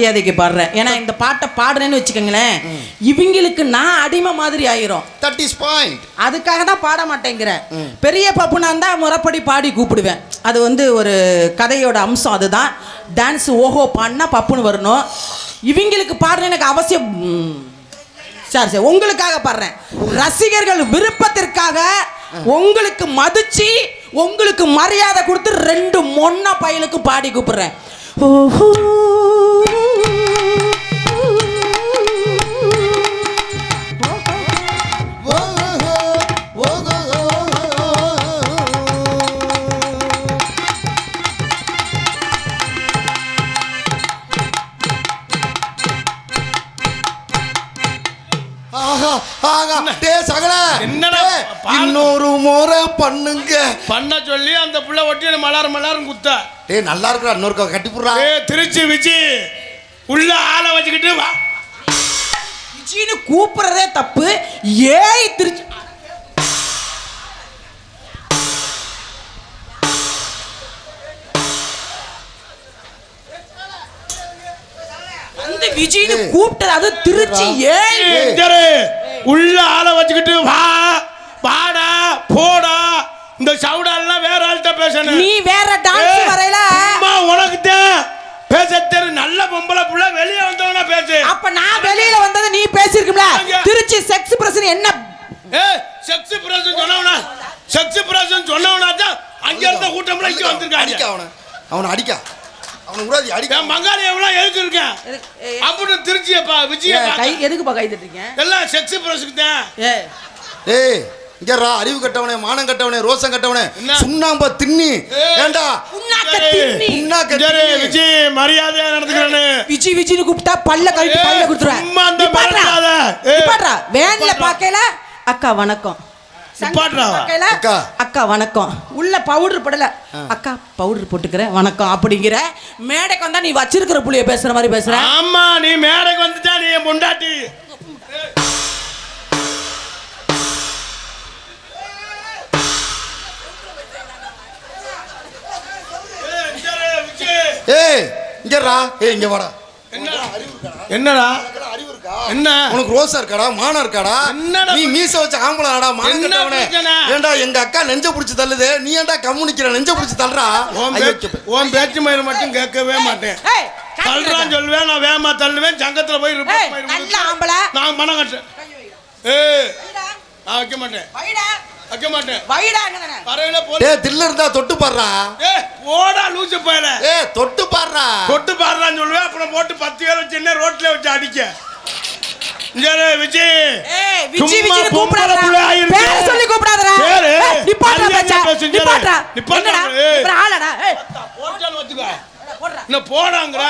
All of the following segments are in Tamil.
மரியாதைக்கு பாடுறேன். ஏன்னா இந்த பாட்டை பாடுறேன்னு வச்சுக்கோங்களேன், இவங்களுக்கு நான் அடிமை மாதிரி ஆயிரும். That is point. அதுக்காக தான் பாட மாட்டேங்கிறேன். பெரிய பப்புனா தான் முறைப்படி பாடி கூப்பிடுவேன். அது வந்து ஒரு கதையோட அம்சம். அதுதான் டான்ஸ் ஓஹோ பாடினா பப்புன்னு வரணும். இவங்களுக்கு பாடுறேன் எனக்கு அவசியம். சரி சரி, உங்களுக்காக பாடுறேன். ரசிகர்கள் விருப்பத்திற்காக உங்களுக்கு மதிச்சு உங்களுக்கு மரியாதை கொடுத்து 2 மொன்ன பையனுக்கு பாடி கூப்பிடுறேன். ஓஹோ இன்னொரு முறை பண்ணுங்க பண்ண சொல்லி அந்த புள்ள ஒட்டி மலர் குத்தா. டேய் நல்லா இருக்கா, இன்னொரு கட்டி புடுறா. திருச்சி விஜி உள்ள ஆளை வச்சுக்கிட்டு வா விஜின்னு கூப்பிடுறதே தப்பு. ஏய் திருச்சி விஜின்னு கூப்பிட்டது அது திருச்சி. ஏய் உள்ள ஆளை வச்சுக்கிட்டு வா வாடா போடா. இந்த சவுடாலாம் வேற ஆள்கிட்ட பேசணும். நீ வேற டான்ஸ் வரையில உனக்கு தான் பேச தெரியும். நல்ல பொம்பளை புள்ள வெளியே வந்தவனா பேசு. அப்ப நான் வெளியில வந்தது நீ பேசிருக்கல. திருச்சி செக்ஸ் பிரசன் என்ன? செக்ஸ் பிரசன் சொன்னவனா, செக்ஸ் பிரசன் சொன்னவனா தான் அங்க இருந்த கூட்டம்ல இங்க வந்திருக்காங்க. அடிக்க அவனை அடிக்க அவனை கூட அடிக்க. மங்காளி எவ்வளவு எதுக்கு இருக்கேன் அப்படி திருச்சியப்பா விஜய கை எதுக்குப்பா கை தட்டுறீங்க? எல்லாம் செக்ஸ் பிரசனுக்கு தான். ஏய் இங்கறா, அறிவு கட்டவனே, மானம் கட்டவனே, ரோசம் கட்டவனே, சுண்ணாம்பா தின்னி ஏண்டா விஜி மரியாதையா நடந்துக்கறனே. விஜி விஜின்னு கூப்பிட்டா பல்ல கழட்டி பல்ல குத்துறேன். சும்மா அந்த பரட்டாத. நிப்பாட்றா. வேன்ல பாக்கையில அக்கா வணக்கம். நிப்பாட்றா. அக்கா வணக்கம். உள்ள பவுடர் படல. அக்கா பவுடர் போட்டுக்கறேன் வணக்கம் அப்படிங்கற. மேடைக்கு வந்தா நீ வச்சிருக்கிற புளிய பேசுற மாதிரி பேசுற. ஆமா, நீ மேடைக்கு வந்துட்டா நீ பொண்டாட்டி. ஏய் இங்கறா, ஏய் இங்க வாடா. என்னடா அறிவு இருக்கா? என்ன உனக்கு ரோசா இருக்காடா, மானம் இருக்காடா? நீ மீச வச்ச ஆம்பளடா, மானம் கட்டவனே. ஏண்டா எங்க அக்கா நெஞ்ச புடிச்சு தள்ளுதே, நீ ஏண்டா கம்முனிக்கிற? நெஞ்ச புடிச்சு தள்ளுறா. ஓம் பேச்சு மயிர மட்டும் கேட்கவே மாட்டேன். தள்ளுறான் சொல்லுவேன், நான் வேமா தள்ளுவேன். சங்கத்துல போய் ரிப்போர்ட் பண்ணி நான் மனம் கட்டேன். நான் வைக்க மாட்டேன். வைக்க மாட்டேன். பரவாயில்ல போ. டேய் தில்ல இருந்தா தொட்டு பாறா. போடா லூசு பயல. தொட்டு பாறா. தொட்டு பாறறான்னு சொல்லுவேன். அப்புறம் போட்டு 10 பேர் வச்சு என்ன ரோட்ல வச்சு அடிக்க. இங்கரே விஜி. விஜி விஜி கூப்பிடாதடா. பேர் சொல்லி கூப்பிடாதடா. நிப்பாட்றா பேச்சா. நிப்பாட்றா. நிப்பாட்றா. இவர ஆளடா. போட்டால வச்சுக்க. போடுறா. என்ன போடாங்கற.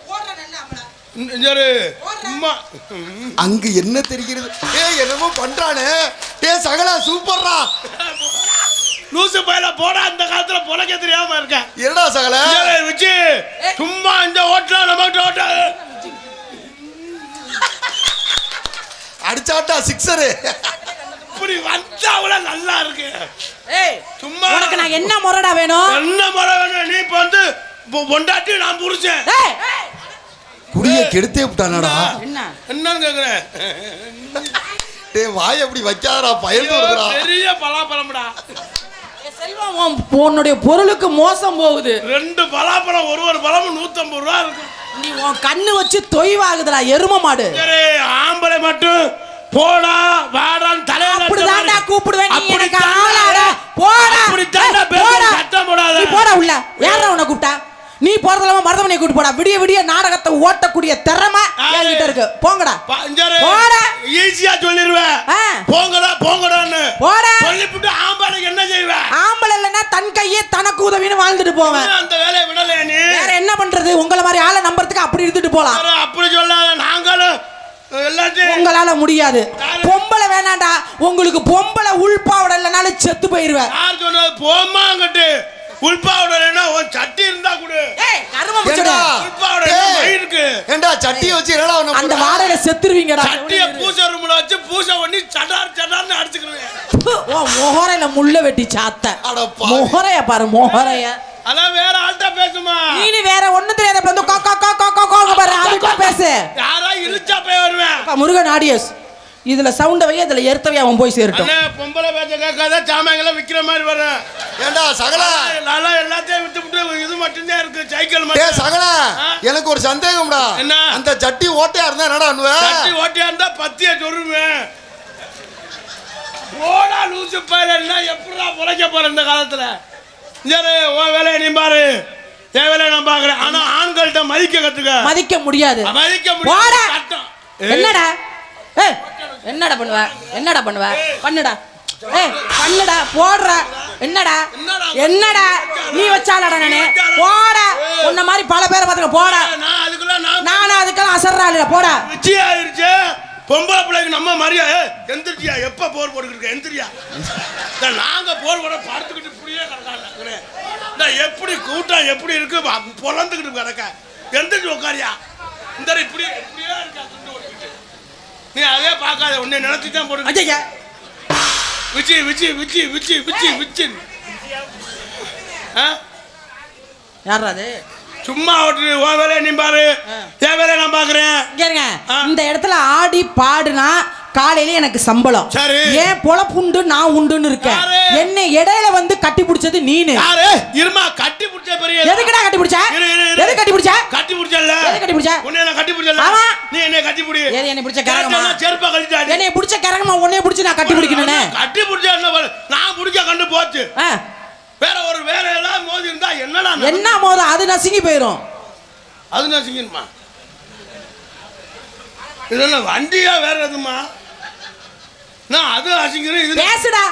போடுறா நல்லா அம்மா. இங்கரே அம்மா. அங்க என்ன தெரிகிறது? என்னமோ பண்றானே. சகலா சூப்பர்ரா. லூசு பயல போடா. அந்த காலத்துல பொலக்க தெரியாம இருக்க. என்னடா சகல? விஜி சும்மா இந்த ஓட்டல நமக்கு ஓட்ட. அடிச்சாட்டா சிக்ஸர். இப்படி வந்தாவல நல்லா இருக்கு. சும்மா உனக்கு நான் என்ன முறடா வேணும்? என்ன முற வேணும்? நீ இப்ப வந்து பொண்டாட்டி நான் புருஷன். குடிய கெடுத்தே விட்டானடா. என்னன்னு கேக்குறேன்? டேய் வாய் அப்படி வைக்காதடா, பயந்து வருதுடா. பெரிய பலாப்பழம்டா. செல்வம் உன்னுடைய பொருளுக்கு மோசம் போகுது. 2 பலாப்பழம் ஒரு பழமும் 150 ரூபா இருக்கு. நீ உன் கண்ணு வச்சு தொய்வாகுதுடா எரும மாடு. ஆம்பளை மட்டும் போடா வாடான்னு தலையில அப்படிதான்டா கூப்பிடுவேன். நீ எனக்கு ஆளாடா. போடா. அப்படி தான்டா பேச சத்தம் போடாத. நீ போடா உள்ள. யாரா உன்னை கூப்பிட்டா? நீ போறதெல்லாம் மருதமனை கூட்டி போடா. விடிய விடிய நாடகத்தை ஓட்டக்கூடிய திறமை என்கிட்ட இருக்கு. போங்கடா. போடா. ஈஸியா சொல்லிடுவேன். போங்கடா போங்கடான்னு போடா. சொல்லிவிட்டு ஆம்பளைக்கு என்ன செய்வேன்? ஆம்பளை இல்லைன்னா தன் கையே தனக்கு உதவின்னு வாழ்ந்துட்டு போவேன். அந்த வேலையை விடல நீ. வேற என்ன பண்றது? உங்களை மாதிரி ஆளை நம்புறதுக்கு அப்படி இருந்துட்டு போலாம். அப்படி சொல்லாத. நாங்களும் எல்லாத்தையும் உங்களால முடியாது. பொம்பளை வேணாண்டா. உங்களுக்கு பொம்பளை உள்பாவட இல்லைனாலும் செத்து போயிருவேன். யார் சொன்னது? போமாங்கட்டு உள்பாவடனா ஒரு சட்டி இருந்தா கூட. ஏய் கரும முச்சடா. உள்பாவட மயிருக்கு. ஏண்டா சட்டி வச்சு என்னடா அந்த வாடையில செத்துருவீங்கடா. சட்டியை பூசை ரூம்ல வச்சு பூசை பண்ணி சடார்னு அடிச்சுக்கிருவேன். முகரையில முள்ள வெட்டி சாத்த. முகரைய பாரு, முகரைய. அதான் வேற ஆள்கிட்ட பேசுமா. நீ வேற ஒண்ணு தெரியாத வந்து பாரு, அதுக்கு பேசு. யாரா இழுச்சா போய் வருவேன். முருகன் ஆடியோஸ் இதுல சவுண்ட வை, அதுல எர்த்தவே அவன் போய் சேரட்டும். பொம்பளை பேச்ச கேட்காத சாமான்களை விக்கிற மாதிரி வரும். ஏண்டா சகல நல்லா எல்லாத்தையும் விட்டு இது மட்டும்தான் இருக்கு, சைக்கிள் மட்டும். சகல எனக்கு ஒரு சந்தேகம்டா. என்ன? அந்த சட்டி ஓட்டையா இருந்தா என்னடா பண்ணுவ? சட்டி ஓட்டையா இருந்தா பத்திய சொருவேன். ஓடா லூசு பையனா எப்படா பொழைக்க போற இந்த காலத்துல? சரி, உன் வேலையை நீ பாரு, என் வேலையை நான் பாக்குறேன். ஆனா ஆண்கள்கிட்ட மதிக்க கத்துக்க. மதிக்க முடியாது. சட்டம். என்னடா என்னடா பண்ணுவ பண்ணுடா. பண்ணுடா, போடுற. என்னடா நீ வச்சாலடா நானு போட. உன்ன மாதிரி பல பேரை பார்த்துக்க போட. நானும் அதுக்கெல்லாம் அசர்றாள் போடா. விஜய் ஆயிருச்சு. பொம்பளை பிள்ளைக்கு நம்ம மாதிரியா எந்திரிச்சியா? எப்ப போர் போட்டுக்கிட்டு எந்திரியா? நாங்க போர் போட பார்த்துக்கிட்டு இப்படியே கிடக்காங்க. எப்படி கூட்டம் எப்படி இருக்கு பொழந்துக்கிட்டு கிடக்க. எந்திரிச்சு உட்காரியா? இந்த இப்படியே இருக்கா. நீ அதே பார்க்காத, உன்னை நினைச்சுதான் போட்டு விச்சி விச்சி விச்சி விச்சி விச்சி விச்சி. யாரா அது? சும்மா ஓட்டு. உன் வேலையை நீ பாரு, என் வேலையை நான் பாக்குறேன். இந்த இடத்துல ஆடி பாடுனா காலையில எனக்கு சம்பளம். ஏன் பொழப்புண்டு நான் உண்டுன்னு இருக்கேன். என்ன இடையில வந்து கட்டி பிடிச்சது நீனு. இருமா, கட்டி பிடிச்ச பெரிய. எதுக்குடா கட்டி பிடிச்ச? எது கட்டி பிடிச்ச? கட்டி பிடிச்சல. எது கட்டி பிடிச்ச? உன்னை நான் கட்டி பிடிச்சல. ஆமா, நீ என்ன கட்டி பிடி. ஏது என்ன பிடிச்ச கரகமா? செருப்பா கழிச்சாடி. என்ன பிடிச்ச கரகமா உன்னை பிடிச்சு நான் கட்டி பிடிக்கணும்னே. கட்டி பிடிச்ச என்ன நான் பிடிக்க கண்டு போச்சு. வேற ஒரு வேற எல்லாம் மோதி இருந்தா என்னடா? என்ன மோத? அது நசுங்கி போயிடும். அது நசுங்கிடுமா? இது வண்டியா வேற எதுமா? நான் அது அசிங்கிறேன். இது பேசுடா.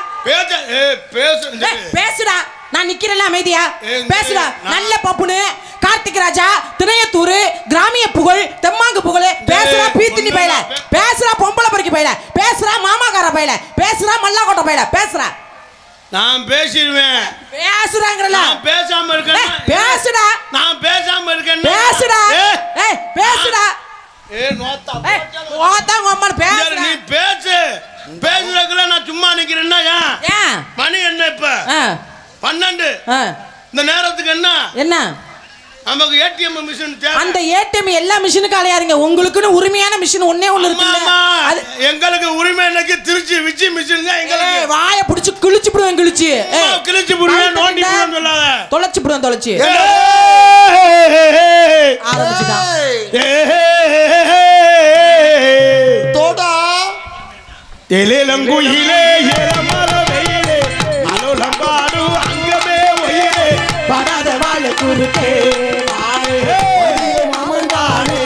பேசுடா. நான் நிக்கிறேன்ல அமைதியா. பேசுடா. நல்ல பப்புனு கார்த்திக் ராஜா, திணையத்தூர், கிராமிய புகழ், தெம்மாங்கு புகழ். பேசுறா பீத்தினி பையல. பேசுறா பொம்பளை பறிக்க பையல. பேசுறா மாமாக்கார பையல. பேசுறா மல்லாக்கோட்டை பையல. பேசுறா. நான் பேசிடுவேன். பேசுறாங்கறல. நான் பேசாம இருக்கேன். பேசுடா. நான் பேசாம இருக்கேன். பேசுடா. பேசுடா. நோத்தா அம்மா பேசு. நீ பேசு. பேசுறதுக்குள்ள நான் சும்மா நிக்கிறேன்னா ஏன்? மணி என்ன இப்ப? 12. இந்த நேரத்துக்கு என்ன? நமக்கு ஏடிஎம் மிஷின் தேவை. அந்த ஏடிஎம் எல்லா மிஷினுக்கும் அலையாதீங்க. உங்களுக்குன்னு உரிமையான மிஷின் ஒண்ணே ஒண்ணு இருக்குல்ல. அது எங்களுக்கு உரிமை எனக்கு திருச்சி விச்சி மிஷின் தான் எங்களுக்கு. வாயை பிடிச்சு கிழிச்சு விடுவேன். கிழிச்சு விடுவேன். நோண்டி விடுவேன் சொல்லாத. தொலைச்சு விடுவேன். தொலைச்சு ஆரம்பிச்சுடா. தோடா எலேலங்குயிலே ஏலமர வெயிலே அலோலம்பாடு அங்கமே ஒயிலே படாத வாழ குறுக்கே மாமந்தானே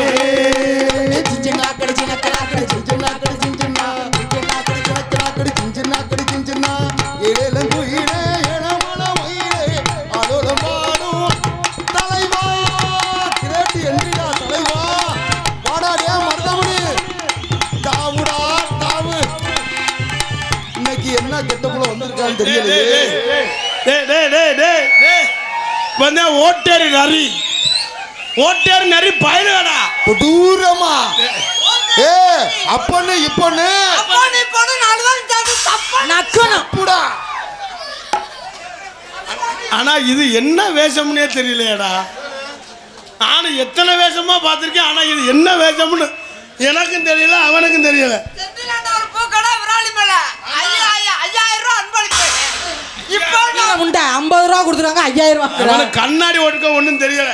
சிஞ்சனா கடி சினக்கலா கடி சிஞ்சனா கடி சிஞ்சனா சிஞ்சனா கடி சினக்கலா கடி சிஞ்சனா கடி சிஞ்சனா எலேலங்குயிலே ஏலமர வெயிலே அலோலம்பாடு தலைவா கிரேட் என்றிடா தலைவா வாடாடே மர்தமணி தாவுடா தாவு. இன்னைக்கு என்ன கெட்டப்புல வந்திருக்கான்னு தெரியலையே. வந்த ஓட்டேரி நரி. ஓட்டேரி நரி பயலுடா. தூரமா அப்பன்னு இப்பன்னு நக்கணும்டா. ஆனா இது என்ன வேஷம்னே தெரியலையடா. நானும் எத்தனை வேஷமா பார்த்திருக்கேன். ஆனா இது என்ன வேஷம்னு எனக்கும் தெரியல, அவனுக்கும் தெரியல. இப்போ 50 ரூபா கொடுத்துருவாங்க. 5000 ரூபா கண்ணாடி ஓட்டுக்க ஒண்ணும் தெரியல.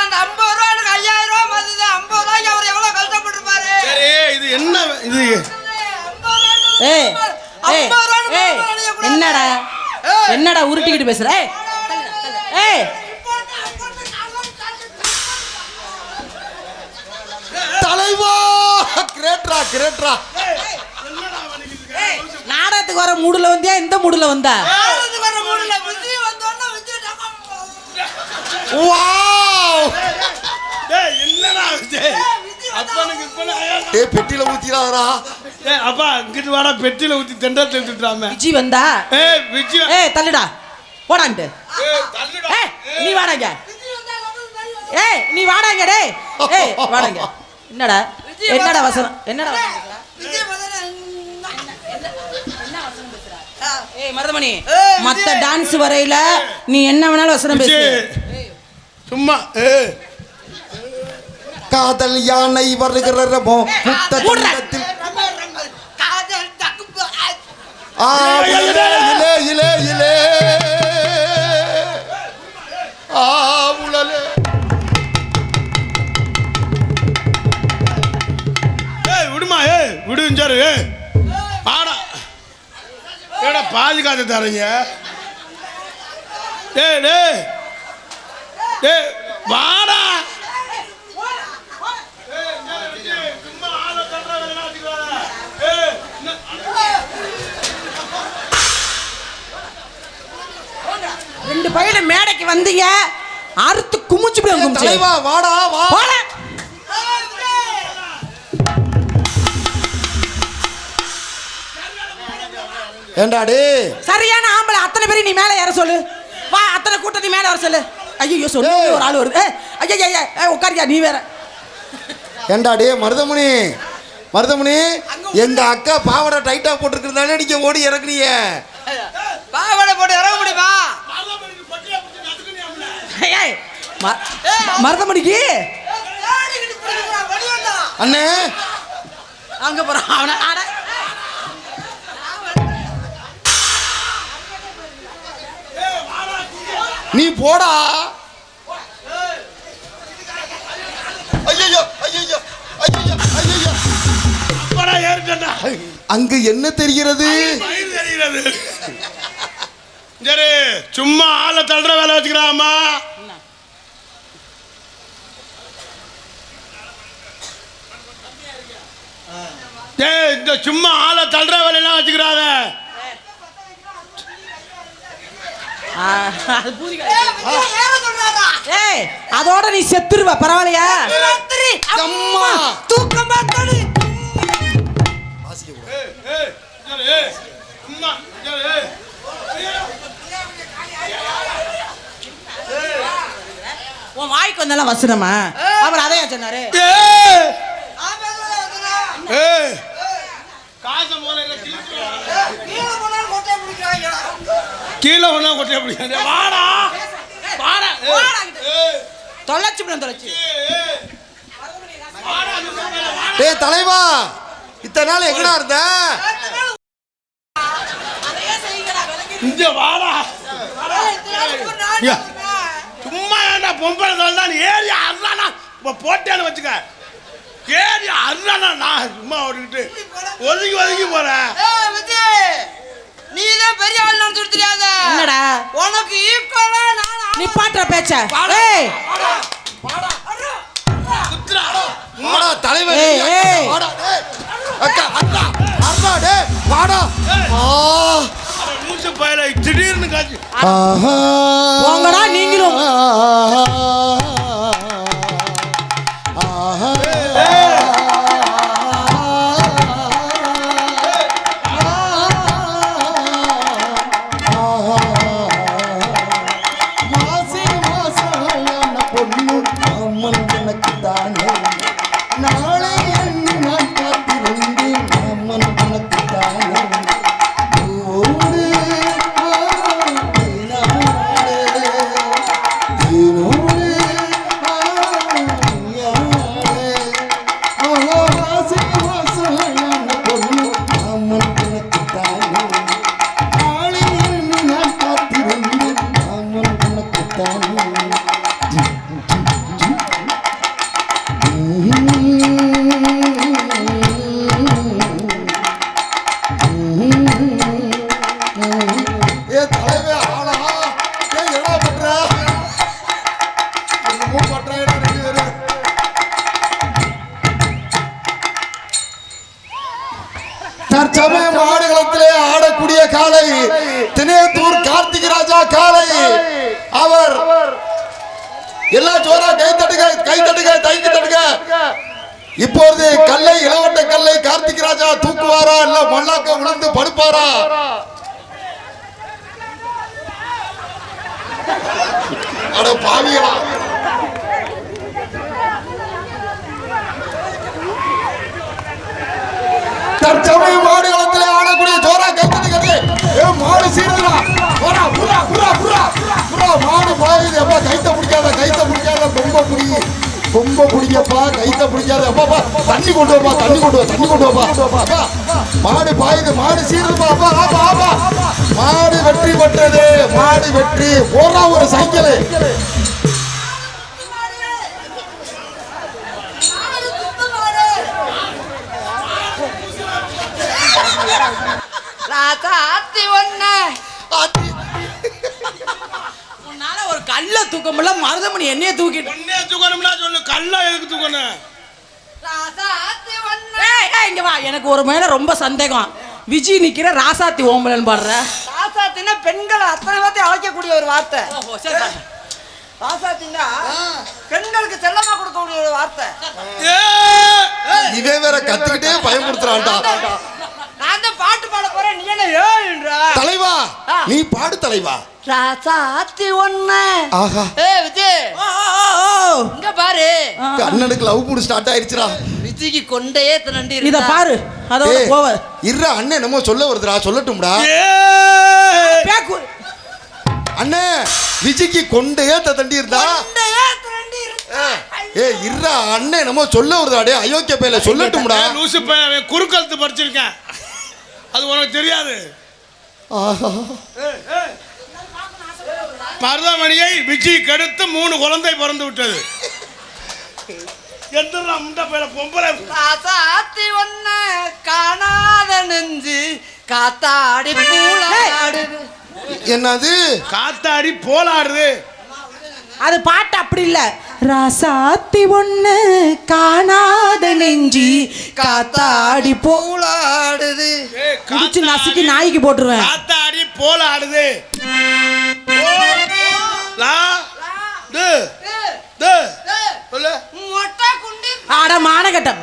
அந்த 50 ரூபா எனக்கு 5000 ரூபா மதிது. 50 ரூபாய்க்கு அவர் எவ்வளவு கஷ்டப்பட்டிருப்பாரு. சரி, இது என்ன இது? என்னடா என்னடா உருட்டிக்கிட்டு பேசுற? தலைவா கிரேட்ரா கிரேட்ரா. நாடகத்துக்கு வர மூடுல வந்தியா? இந்த மூடுல வந்தா? நாடகத்துக்கு வர மூடுல விஜய் வந்தோன்னா விஜய் வாவ். டேய் என்னடா விஜய்? அப்பனுக்கு இப்பன டேய் பெட்டில ஊத்திராதடா. டேய் அப்பா இங்கிட்டு வாடா, பெட்டில ஊத்தி தெண்டா தெளிச்சுட்டாமே. விஜய் வந்தா? விஜய் தள்ளுடா போடான்ட்டு. தள்ளுடா. நீ வாடாங்க. நீ வாடாங்க. டேய் வாடாங்க. என்னடா என்னடா வசனம் என்னடா வசனம் பேசுற? விஜய் முதல்ல ஏய் மருதமணி மத்த டான்ஸ் வரையில நீ என்ன வேணாலும் வசனம் பேசு. சும்மா காதல் யானை வருகிற ரமோ முத்த தங்கத்தில் காதல் தக்குப்பா இலே இலே இலே இலே உலலே. விடுமா விடுஞ்சாரு ஆடா ஏடா பாதி காத்து தரீங்க வாடா ரெண்டு பையில மேடைக்கு வந்தீங்க அறுத்து குமிச்சு போய் குமிச்சு. தலைவா வாடா வா. போடா. ஏண்டாடி சரியான ஆம்பளை அத்தனை பேரும் நீ மேலே ஏற சொல்லு. வா அத்தனை கூட்டத்தை மேலே வர சொல்லு. ஐயோ சொல்லு ஒரு ஆள் வருது. ஐயா உட்காரியா நீ வேற. ஏண்டாடி மருதமணி மருதமணி எங்க அக்கா பாவாடை டைட்டா போட்டுருக்கிறதானே நீங்க ஓடி இறக்குறீங்க. பாவாடை போட்டு இறங்க முடியுமா? மருதமணிக்கு அண்ணே அங்க போறான் அவன. நீ போடா. ஐயோ ஐயோ ஐயோ ஐயோ அப்படா ஏறிட்டா. அங்கு என்ன தெரிகிறது? தெரிகிறது சரி சும்மா ஆளை தள்ளுற வேலை வச்சுக்கிறாமா. இந்த சும்மா ஆளை தள்ளுற வேலையெல்லாம் வச்சுக்கிறாங்க. ஏய் அதோட நீ செத்துருவ பரவாயில்லையா? அம்மா தூக்கமா தடி. உன் வாய்க்கு வந்தாலும் வசனமா அவர் அதையா சொன்னாரு. கீழே ஒண்ணா கொட்டையா பிடிக்காது. வாடா வாடா தொலைச்சு தொலைச்சு. டேய் தலைவா இத்தனை நாள் எங்கடா இருந்த? இங்க வாடா. சும்மா ஏன்டா பொம்பளை தான் ஏறி அருளானா போட்டேன்னு வச்சுக்க. ஏறி அருளானா நான் சும்மா ஓடிக்கிட்டு ஒதுங்கி ஒதுங்கி போறேன். நீ தான் பெரிய ஆள் நினைச்சிட்டு தெரியாத. என்னடா உனக்கு ஈக்குவலா நான் நீ பாட்டுற பேச்ச. ஏய் குத்ரா வாடா தலைவா. ஏய், ஏய். வாடா டேய் அக்கா அக்கா அக்கா டேய் வாடா. மூச்சு பையல திடீர்னு காட்சி. போங்கடா நீங்களும். தற்சமய மாடுகளத்திலே ஆடக்கூடிய காலை தினேத்தூர் கார்த்திக் ராஜா காலை. அவர் எல்லா ஜோரா கை தட்டுக தைக்கு தட்டுக. இப்பொழுது கல்லை இளவட்ட கல்லை கார்த்திக் ராஜா தூக்குவாரா இல்ல மல்லாக்க விழுந்து படுப்பாரா? அட பாவிகளா தற்சமயம் மாடு களத்திலே ஆடக்கூடிய ஜோரா கைத்தட்டுகிறது. மாடு சீருடா. புறா புறா புறா புறா புறா மாடு பாயுது. அப்பா கைத்த பிடிக்காத கொம்ப பிடிக்கப்பா, கைத்த பிடிக்காத. அப்பா தண்ணி கொண்டு வாப்பா, தண்ணி கொண்டு வாப்பா. அப்பா மாடு பாயுது, மாடு சீருப்பா. அப்பா மாடு வெற்றி பெற்றது. மாடு வெற்றி. போறா ஒரு சைக்கிள். உன்னால ஒரு கல்ல தூக்க முடியல, மருதமணி என்னைய தூக்கிட்டு. என்னைய தூக்கணும்னா சொல்லு, கல்லா எதுக்கு தூக்கணும்? இங்க வா, எனக்கு ஒரு மேல ரொம்ப சந்தேகம். விஜய் நிக்கிற ராசாத்தி ஓம்பலன்னு பாடுற. ராசாத்தின்னா பெண்களை அத்தனை வார்த்தை அழைக்கக்கூடிய ஒரு வார்த்தை. ராசாத்தின்னா பெண்களுக்கு செல்லமா கொடுக்கக்கூடிய ஒரு வார்த்தை. இவன் வேற கத்துக்கிட்டே பயமுறுத்துறான்டா. நான் தான் பாட்டு பாட போறேன், நீ என்ன ஏன்றா? தலைவா நீ பாடு தலைவா. ராசாத்தி ஒண்ணு. ஆஹா விஜய் இங்க பாரு, அண்ணனுக்கு லவ் மூடு ஸ்டார்ட் ஆயிருச்சுடா. விஜய்க்கு கொண்டையே நண்டி. இத பாரு, அதோட போவ. இருடா அண்ணே என்னமோ சொல்ல வருதுடா, சொல்லட்டும்டா. அண்ணே விஜய்க்கு கொண்டையே தண்டி இருந்தா. இருடா அண்ணே என்னமோ சொல்ல வருதுடா. டேய் அயோக்கிய பையல சொல்லட்டும்டா. லூசு பையன் குறுக்கழுத்து படிச்சிருக்கேன், அது உனக்கு தெரியாது. மருதமணியை விஜய் கெடுத்து 3 குழந்தை பிறந்து விட்டது. எந்தரா முண்டை பையல பொம்பளை. ராசாத்தி ஒண்ணு காணாத நெஞ்சு காத்தாடி பூலாடுது. என்னது காத்தாடி போலாடுது? அது பாட்டு அப்படி இல்ல. ராசாத்தி ஒண்ணு காணாத நெஞ்சி காத்தாடி பூலாடுது. குடிச்சு நசுக்கி நாய்க்கு போட்டுருவேன். காத்தாடி போலாடுது. ஆட மானகட்டம்.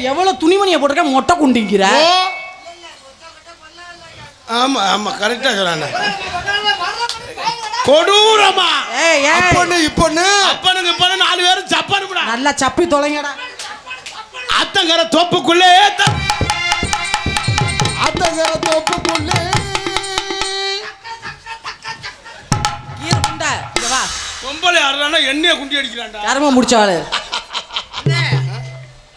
எவ்வளவு துணிமணியை போட்டிருக்க, மொட்டை குண்டிங்கிற. ஆமா ஆமா கரெக்டா சொல்றானே. கொடூரமா. அப்பன்னு இப்பன்னு அப்பனுங்க இப்பன்னு 4 பேரும் சப்பனுடா. நல்லா சப்பி தொலைங்கடா. அத்தங்கர தோப்புக்குள்ளே பொம்பளை ஆடுறானா எண்ணெய குண்டி அடிக்கிறான்டா. யாருமா முடிச்சாளு?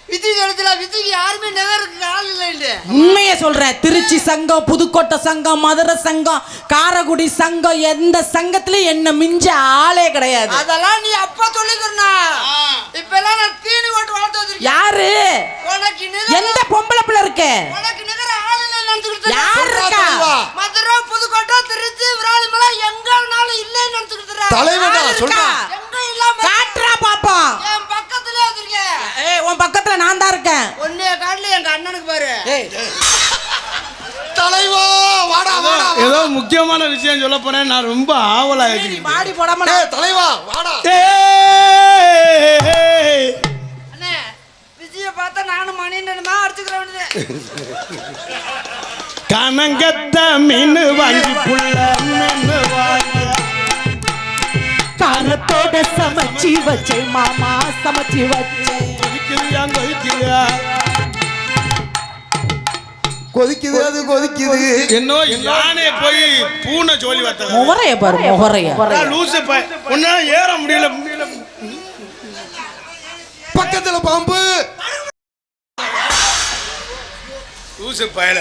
விஜய் இடத்துல விஜய்க்கு யாருமே நகருக்கு ஆள் இல்லை. உண்மையை சொல்றேன். திருச்சி சங்கம், புதுக்கோட்டை சங்கம், மதுரை சங்கம், காரைக்குடி சங்கம், எந்த சங்கத்திலயும் என்ன மிஞ்ச ஆளே கிடையாது. அதெல்லாம் நீ அப்பா சொல்லிக்கிறனா. இப்ப எல்லாம் நான் தீனி போட்டு வளர்த்து வச்சிருக்கேன். யாரு? உனக்கு எந்த பொம்பளை பிள்ளை இருக்கு? உனக்கு நிகர ஆள் இல்லை நினைச்சுக்கிட்டு. யார் இருக்கா? மதுரை, புதுக்கோட்டை, திருச்சி, விராலிமலை எங்கனாலும் இல்லைன்னு நினைச்சுக்கிட்டு. தலைவனா சொல்றா. எங்க இல்லாம காட்றா பாப்போம். என் பக்கத்துலயே வச்சிருக்கேன். உன் பக்கத்துல நான் தான் இருக்கேன். ஒன்னே காட்ல எங்க அண்ணனுக்கு பாரு. தலைவா வாடா வாடா. ஏதோ முக்கியமான விஷயம் சொல்ல போறேன், நான் ரொம்ப ஆவலா இருக்கேன். மாடி போடாம. தலைவா வாடா. அண்ணே விஜய பார்த்தா நானும் மணின்னு அடிச்சுக்கிற வேண்டியது. கனங்கத்த மீன் வாங்கி புள்ள மீன் வாங்கி காரத்தோட சமைச்சி வச்சே மாமா, சமைச்சி வச்சே. கொதிக்குது அது கொதிக்குது. என்னோ யானே போய் பூனை ஜோலி வத்த முகரைய பாரு, முகரைய. லூசு பையன் உன்னால ஏற முடியல. பக்கத்துல பாம்பு. லூசு பயல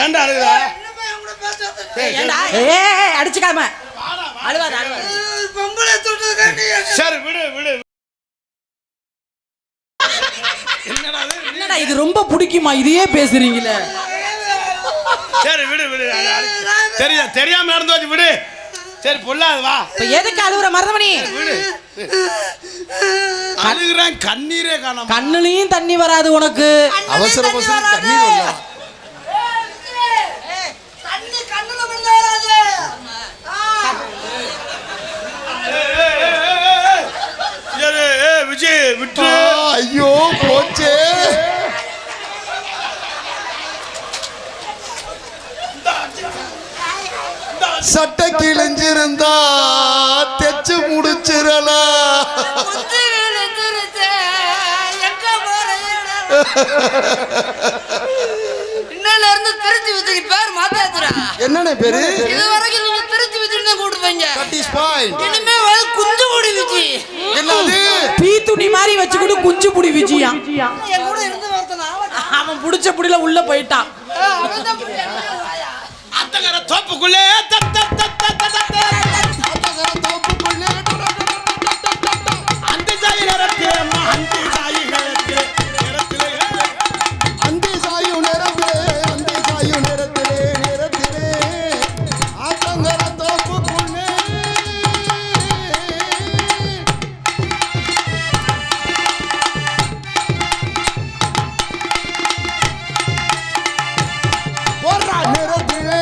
ஏன்டா அழுகுறா? அடிச்சுக்காம அழுவாத. பொம்பளை தொட்டது காட்டி. சரி விடு விடு. என்னடா இது ரொம்ப பிடிக்குமா? இதையே பேசுறீங்களே. சரி விடு விடு. தெரியாம நடந்து வந்து விடு. சரி பொல்லாது வா. இப்ப எதுக்கு அழுகுற மருதமணி? விடு. அழுகுறான், கண்ணீரே காணாம. கண்ணுலயும் தண்ணி வராது உனக்கு. அவசர கண்ணீர் வரல. தண்ணி கண்ணுல விழுந்து வராது. விஜய் விட்டு. ஐயோ போச்சே. சட்டை கிழிஞ்சிருந்தா தெச்சு முடிச்சிடலாம். இன்னையில இருந்து திருச்சி விஜய்க்கு பேர் மாத்தாச்சுடா. என்னண்ணே பேரு? இது வரைக்கும் நீங்க திருச்சி விஜய் தான் கூப்பிடுவீங்க. That is fine. இனிமே குஞ்சு முடி விஜய். என்னது? பீ துணி மாதிரி வச்சுக்கிட்டு குஞ்சு புடி விஜயா. என் கூட இருந்து வரத்தன அவன் புடிச்ச புடியில உள்ள போயிட்டான். அவன் தான் அத்தகர தோப்புக்குள்ளே தப் தப் தப் தப் தப் அந்த சாயி நேரத்திலே அம்மா அந்த சாயி நேரத்திலே அந்தி சாயும் நேரத்திலே அந்தி சாயும் நேரத்திலே நேரத்திலே ஆத்தங்கர தோப்புக்குள்ளே போறா நேரத்திலே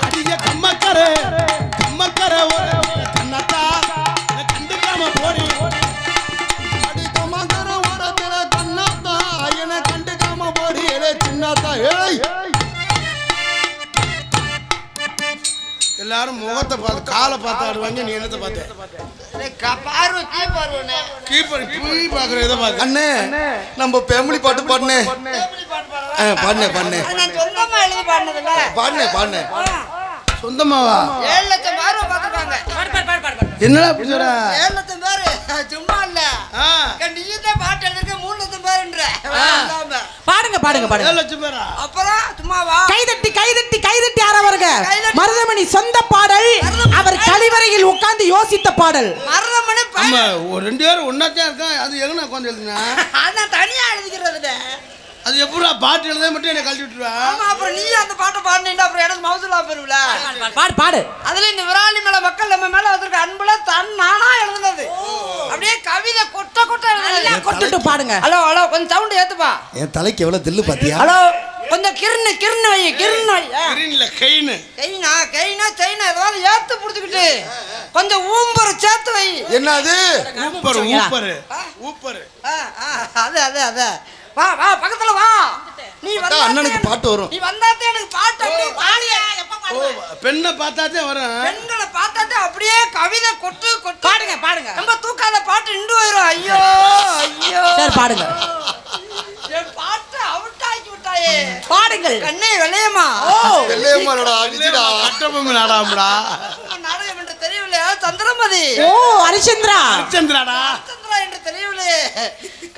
அடிய கம்மக்கரே ஒரு கண்ணத்தா கண்டுக்காம போறி அடிக்கமங்கர ஓரத்திலே கண்ணாத்தா என கண்டுக்காம போறியலே சின்னத்தா. ஏய் எல்லாரும் முகத்தை பார்த்து காலை பார்த்து ஆடுவாங்க. நீ என்னத்தை பார்த்த? பார்வை கீ பார்வனே. கீப்பர் போய் பார்க்குற எதை பார்த்து? அண்ணே நம்ம ஃபேமிலி பாட்டு பாடுனே. பாடுனே நான் சொந்தமா எழுதி பாடினதுல பாடுனே சொந்தமாவா? 7 லட்சம் பார்வை பார்த்துப்பாங்க. என்னடா அப்படி சொல்ற? 7 லட்சம் பேரு சும்மா இல்ல. ஆ, நீங்க பாட்டு எழுதிருக்க 3 லட்சம் பேருன்ற. பாடுங்க பாடுங்க 7 பாடுங்க. லட்சம் பேரா? அப்புறம் சும்மாவா? கைதட்டி கைதட்டி கைதட்டி ஆரவருங்க. கைதட்டி. மருதமணி சொந்த பாடல். அவர் கழிவறையில் உட்கார்ந்து யோசித்த பாடல். மருதமணி ஆமா, ஒரு 2 பேரும் ஒன்னாத்தான் இருக்கான். அது எங்கன உட்காந்து எழுதுனா? அதான் தனியா எழுதிக்கிறதுல. அது எப்படா பாட்டு எழுத மட்டும் என்ன கழட்டி விட்டுருவா? ஆமா, அப்புறம் நீ அந்த பாட்டை பாடினீண்டா அப்புறம் எனக்கு மவுசுலா போயிருவல. பாடு பாடு. அதுல இந்த விராலி மேல மக்கள் நம்ம மேல வந்திருக்க அன்புல நானா எழுதுனது. அப்படியே கவிதை கொட்ட கொட்ட எழுதுனது. கொட்டுட்டு பாடுங்க. ஹலோ ஹலோ கொஞ்சம் சவுண்ட் ஏத்துப்பா. என் தலைக்கு எவ்வளவு தில்லு பாத்தியா? ஹலோ கொஞ்சம் கிர்னு வை கிர்னு வை. கிரீன்ல கைனு கைனா செயினா ஏதாவது ஏத்து புடிச்சுக்கிட்டு கொஞ்சம் ஊம்பர சேர்த்து வை. என்னது? ஊப்பர் அது அது அது வா வா பக்கத்துல வா. நீ வந்தா அண்ணனுக்கு பாட்டு வரும். நீ வந்தாதே எனக்கு பாட்டு அப்படியே பாடியா எப்ப ஓ, பாடுவ? பெண்ணை பார்த்தாதே வரும். பெண்களை பார்த்தாதே அப்படியே கவிதை கொட்டு கொட்டு பாடுங்க பாடுங்க. நம்ம தூக்காத பாட்டு நின்று போயிரும். ஐயோ ஐயோ சரி பாடுங்க. என் பாட்டு அவுட் ஆக்கி விட்டாயே. பாடுங்கள். கண்ணே விளையமா. ஓ வெள்ளையம்மாடா விஜிடா. கட்டபொம்மை நாடாமடா. நாடகம் என்று தெரியவில்லையா? சந்திரமதி. ஓ ஹரிச்சந்திரா. ஹரிச்சந்திராடா. சந்திரா என்று தெரியவில்லையே.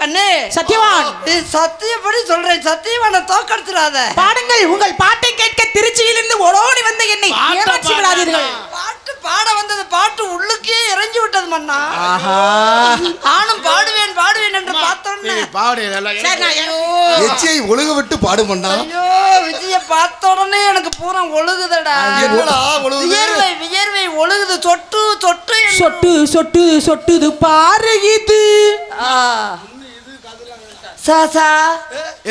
கண்ணே சத்யவான். நீ சத்தியப்படி சொல்றேன், சத்தியவான தோக்கடிச்சிடாத. பாடுங்கள். உங்கள் பாட்டை கேட்க திருச்சியிலிருந்து ஓடோடி வந்த என்னை பாட்டை ஏமாற்றி விடாதீர்கள். பாட்டு பாட வந்தது பாட்டு உள்ளுக்கே இறங்கி விட்டது மன்னா. ஆஹா. நானும் பாடுவேன் பாடுவேன் என்று பார்த்தோன்னே நீ பாடு எல்லாம். சரி, நான் ஐயோ எச்சியை ஒழுக விட்டு பாடுமண்ணா. ஐயோ விஜய பார்த்த உடனே எனக்கு பூரா ஒழுகுதடா. என்னடா ஒழுகுது? வியர்வை வியர்வை ஒழுகுது. சொட்டு சொட்டு என்று. சொட்டு சொட்டு சொட்டுது பாரு இது. ஆ. சாசா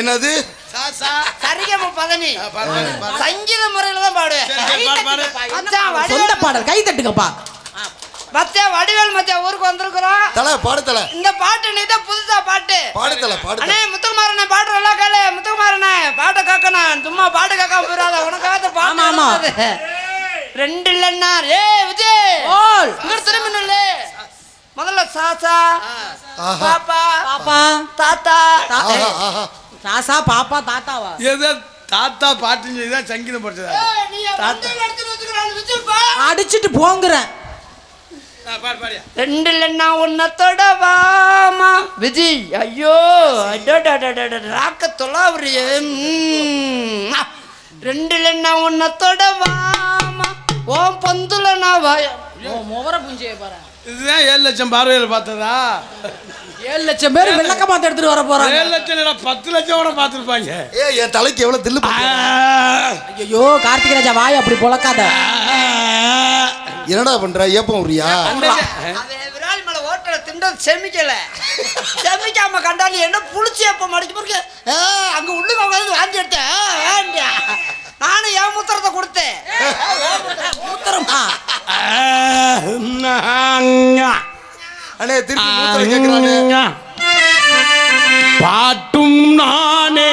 என்னது? சாசா. சரிகம பதனி பாடு. சங்கீத முறையில தான் பாடுவேன். சரி, பாடு. மச்சான் சொந்த வடிவேல் பாடல் கை தட்டுங்கப்பா. மச்சான் வடிவேல் மச்சான் ஊருக்கு வந்திருக்கிறோம். தல பாடு தல. இந்த பாட்டு நீ தான் புதுசா பாட்டு. பாடு தல பாடு அண்ணே தல. முத்துக்குமாரண்ணே பாட்டு நல்லா கேளு. முத்துக்குமாரண்ணே பாட்டை கேட்கணும். சும்மா பாட்டு கேட்காம போயிடாத. உனக்காக பாட்டு ஆமா, ஆமா. வந்தது. 2 இல்லைன்னா ஏ விஜய் ஓல். இங்க திரும்பி நில்லு. முதல்ல சாசா ஆஹா. பாப்பா பாப்பா தாத்தா. ஆஹா ஆஹா. சாசா பாப்பா தாத்தாவா? ஏதோ தாத்தா பாட்டுன்னு சொல்லி தான் சங்கீதம் படிச்சதா? ஏய், நீ என் மண்டையில அடிச்சுட்டு வச்சுக்கிறான் விஜய் பா. அடிச்சிட்டு போங்கறேன். பாடு பாடியா. 2 இல்லைன்னா உன்னத்தோட வாமா விஜய். ஐயோ ராக்க தொலாவுறிய. 2 இல்லைன்னா உன்னத்தோட வாமா ஓம் பொந்துல நான் வாய. ஓ முவர புஞ்சிய பாரு. இதுதான் 7 லட்சம் பார்வையில் பார்த்ததா? 7 லட்சம் பேர் விளக்கமாத்த எடுத்துட்டு வர போறாங்க. 7 லட்சம் இல்ல 10 லட்சம் கூட பார்த்துருப்பாங்க. என் தலைக்கு எவ்வளவு தில்லு பாத்தியா? ஐயோ கார்த்திக் ராஜா வாய் அப்படி பொளக்காத. என்னடா பண்ற? ஏப்பம் உரியா? அவன் விராலி மேல ஓட்டல திண்டது செமிக்கல. செமிக்காம கண்டாலும் என்ன புளிச்சு எப்ப மடிச்சு போருக்கு. அங்க உள்ளுக்கு வந்து வாங்கி எடுத்தேன். நானும் என் மூத்திரத்தை கொடுத்தேன். மூத்திரமா? அண்ணே திருப்பி மூத்திரம் கேக்குறானே. பாட்டும் நானே.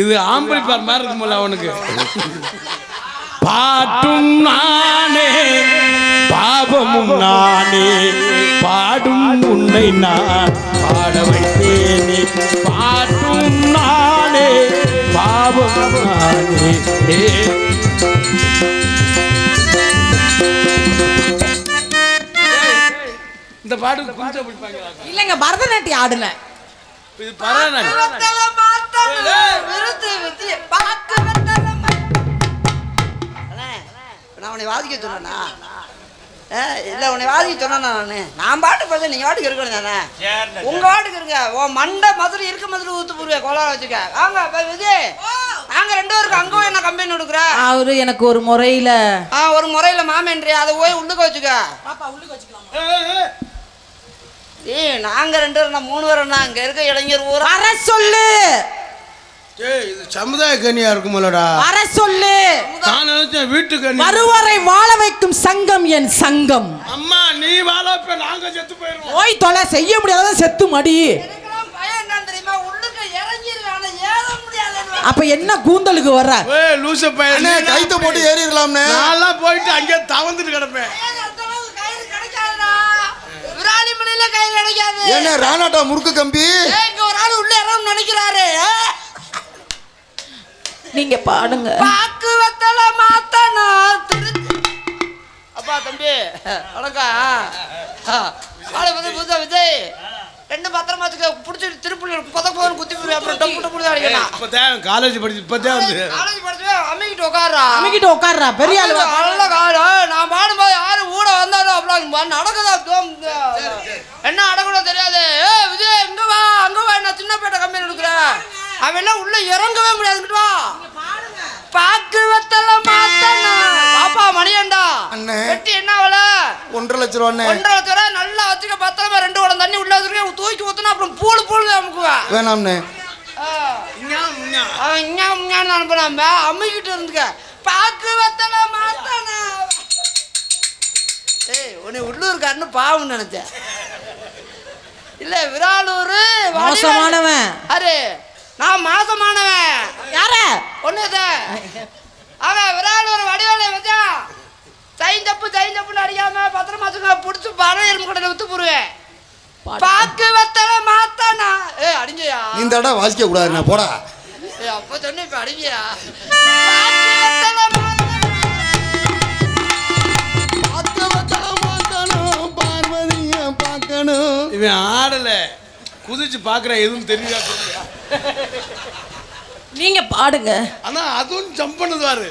இது ஆம்பளை பார் மாதிரி இருக்கும்ல அவனுக்கு. பாட்டும் நானே பாவமும் நானே பாடும் உன்னை நான் பாட வைத்தேனே பாட்டும் நானே பாவம் நானே இந்த பாட்டு கொஞ்சம் பிடிப்பாங்க இல்லைங்க பரதநாட்டியம் ஆடுனேன். இது பரவாயில்ல நான் உன்னை வாதிக்க சொன்னா இல்லை உன்னை வாதிக்க சொன்னா நான் பாட்டு பார்த்து நீங்கள் வாட்டுக்கு இருக்கணும் தானே உங்கள் வாட்டுக்கு இருங்க ஓ மண்டை மதுரை இருக்க மதுரை ஊத்து போடுவேன் கோலார வச்சுக்க வாங்க விஜய் நாங்கள் 2 பேருக்கு அங்கே போய் என்ன கம்பெனி கொடுக்குறேன் அவரு எனக்கு ஒரு முறையில ஒரு முறையில் மாமேன்றியா அதை போய் உள்ளுக்க வச்சுக்க நாங்கள் 2 பேரும் 3 பேரும் அங்கே இருக்க இளைஞர் ஊர் வர சொல்லு. இது சமுதாய கண்ணியா இருக்குமல்லடா. வர சொல்லு. நான் நினைச்சேன் வீட்டுக்கு வருவரை வாழ வைக்கும் சங்கம் என் சங்கம். அம்மா நீ வாழப்ப நாங்க செத்து போயிருவோம். ஓய் தொலை செய்ய முடியாத செத்து மடி. அப்ப என்ன கூந்தலுக்கு வர்ற? ஏய் லூச பையனே கைத்த போட்டு ஏறிடலாம்னே. நான்லாம் போயிட்டு அங்கே தவந்துட்டு கிடப்பேன். விராலிமலையில கை கிடைக்காது. என்ன ராணாட்டா முறுக்கு கம்பி? இங்க ஒரு ஆள் உள்ள இறங்க நினைக்கிறாரு. நீங்க பாடுங்க. பாக்கு வத்தல மாத்தணும் திருச்சி. அப்பா தம்பி வணக்கம். ஆளு வந்து புதுசா விஜய் 2 பத்திரமா வச்சுக்க புடிச்சு திருப்பி புதப்போன்னு குத்தி போய் அப்புறம் டப்பு டப்பு அடிக்கலாம். இப்பதான் காலேஜ் படிச்சு இப்பதான் வந்து காலேஜ் படிச்சு அம்மிக்கிட்டு உட்கார்றா. அம்மிக்கிட்டு உட்கார்றா பெரிய ஆளு. நல்ல கால நான் பாடும்போது யாரு ஊட வந்தாலும் அப்புறம் நடக்குதா என்ன நடக்கணும் தெரியாது. விஜய் எங்க வா அங்க வா நான் சின்ன பேட்டை கம்பெனி எடுக்கிறேன். அவெல்லாம் உள்ள இறங்கவே முடியாது. வா பாக்கு வத்தல மாத்தணும். பாப்பா மணியண்டா வெட்டி என்ன அவள 1.5 லட்சம் ரூபா. 1.5 லட்சம் ரூபா நல்லா வச்சுக்க பத்திரமா 2 குடம் தண்ணி உள்ள வச்சிருக்க தூக்கி ஊத்துனா அப்புறம் பூளு அமுக்குவா. வேணாம்னே. அவன் அனுப்புனாம அம்மிக்கிட்டு இருந்துக்க பாக்கு வத்தல மாத்தணும். ஏய் உன்னை உள்ளூர்காரன்னு பாவம் நினைச்சேன். இல்ல விராலூர் மோசமானவன். அரே நான் மாசமானவன். யார ஒண்ணுத அவன் விராலூர் வடிவேலை வச்சா சைந்தப்புன்னு அடிக்காம பத்திரமா வச்சுக்க புடிச்சு பணம் எறும்பு கடையில வித்து போடுவேன். பாக்கு வத்தல மாத்தானா அடிங்கயா. நீ இந்த இடம் வாசிக்க கூடாதுண்ணா போடா. அப்ப சொன்ன இப்ப அடிங்கயா. இவன் ஆடல குதிச்சு பாக்குற எதுவும் தெரியா. நீங்க பாடுங்க. ஆனா அதுவும் ஜம்ப் பண்ணுவாரு.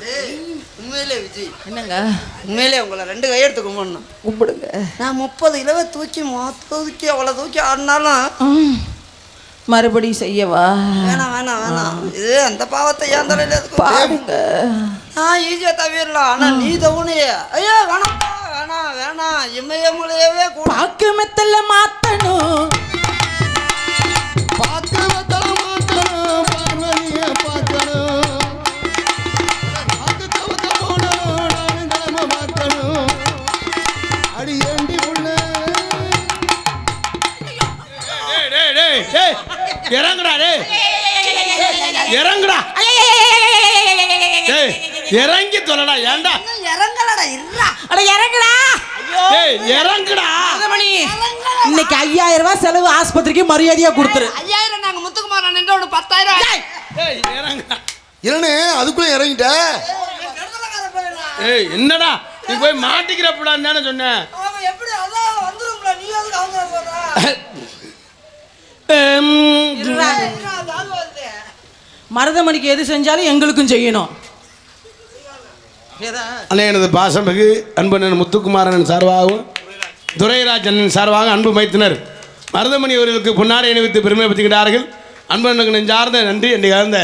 உண்மையிலே விஜய் என்னங்க உண்மையிலே உங்களை 2 கையெடுத்து கும்பிடணும். கும்பிடுங்க. நான் 30 கிலோவை தூக்கி தூக்கி அவ்வளோ தூக்கி ஆடினாலும் மறுபடியும் செய்யவா? வேணாம் இது அந்த பாவத்தை ஏன் தலையில பாடுங்க. ஈஸியா தவிரலாம். ஆனா நீ தவுனையே ஐயோ வேணாம் இமயமலையவே கூட பாக்கு மெத்தல மாத்தணும். பாக்கு வத்தல மாத்தணும் பார்வதிய பார்க்கணும். பாக்கு தவக்க போடணும் நானும் கிளம்ப பார்க்கணும். அடி ஏண்டி உள்ள இறங்குடா இறங்குடா இறங்கி தொலைடா. ஏண்டா இறங்கலடா இருடா. அட இறங்குடா. இறங்குடா. இன்னைக்கு 5000 ரூபாய் செலவு ஆஸ்பத்திரிக்கு மரியாதையா கொடுத்துரு. 5000 நாங்க முத்துக்குமார் நின்று ஒரு 10000. இறங்குடா. இல்லனே அதுக்குள்ள இறங்கிட்ட. என்னடா நீ போய் மாட்டிக்கிறப்படான்னு தானே சொன்னேன். எப்படி அதான் வந்துரும்ல நீ அதுக்கு அவங்க போறா. மருதமணிக்கு எது செஞ்சாலும் எங்களுக்கும் செய்யணும். அண்ணே எனது பாசமிகு அன்பனன் முத்துக்குமாரன் சார்பாகவும் துரைராஜன் சார்பாக அன்பு மைத்தினர் மருதமணி அவர்களுக்கு பொன்னாடை அணிவித்து பெருமைப்படுத்துகிறார்கள். அன்பனுக்கு நெஞ்சார்ந்த நன்றி என்று கலந்த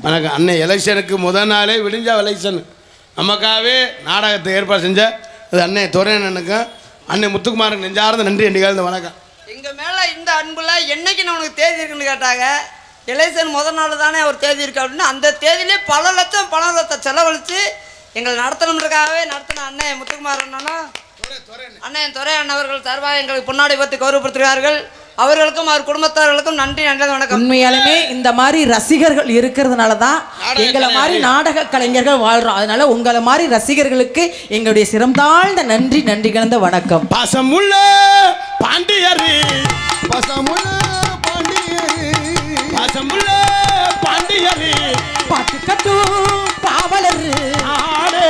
வணக்கம். அன்னை எலெக்ஷனுக்கு முதல் நாளே விடிஞ்சா எலெக்ஷன் நமக்காகவே நாடகத்தை ஏற்பாடு செஞ்ச அது அன்னை துரையண்ணனுக்கும் அன்னை முத்துக்குமாரன் நெஞ்சார்ந்த நன்றி என்று கலந்த வணக்கம். எங்க மேல இந்த அன்புல என்னைக்கு நான் உனக்கு தேதி இருக்குன்னு கேட்டாங்க. எலெக்ஷன் முதல் நாள் தானே அவர் தேதி இருக்கு அப்படின்னு அந்த தேதியிலே பல லட்சம் செலவழித்து எங்களை நடத்தணுன்றதுக்காகவே நடத்தின அண்ணன் முத்துக்குமார் அண்ணன் துரை அண்ணவர்கள் சார்பாக எங்களுக்கு பொன்னாடை பற்றி கௌரவப்படுத்துகிறார்கள். அவர்களுக்கும் அவர் குடும்பத்தார்களுக்கும் நன்றி வணக்கம். உண்மையாலுமே இந்த மாதிரி ரசிகர்கள் இருக்கிறதுனால தான் எங்களை மாதிரி நாடக கலைஞர்கள் வாழ்றோம். அதனால உங்களை மாதிரி ரசிகர்களுக்கு எங்களுடைய சிறந்தாழ்ந்த நன்றி கலந்த வணக்கம். பாசமுள்ள பாண்டியரு பசமுள்ள பாண்டியரு பசமுள்ள பாண்டியரு பாட்டு கட்டும் பாவலரு ஆடே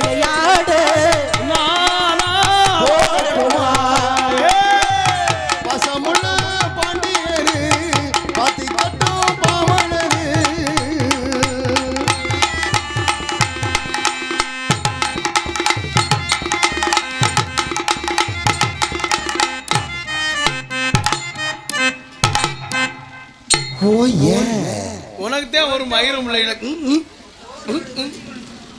விளையாடு நானா பசமுள்ள பாண்டியரு பாத்தி கட்டும் பாவலரு உனக்கு தான் ஒரு மயிரும் இல்லை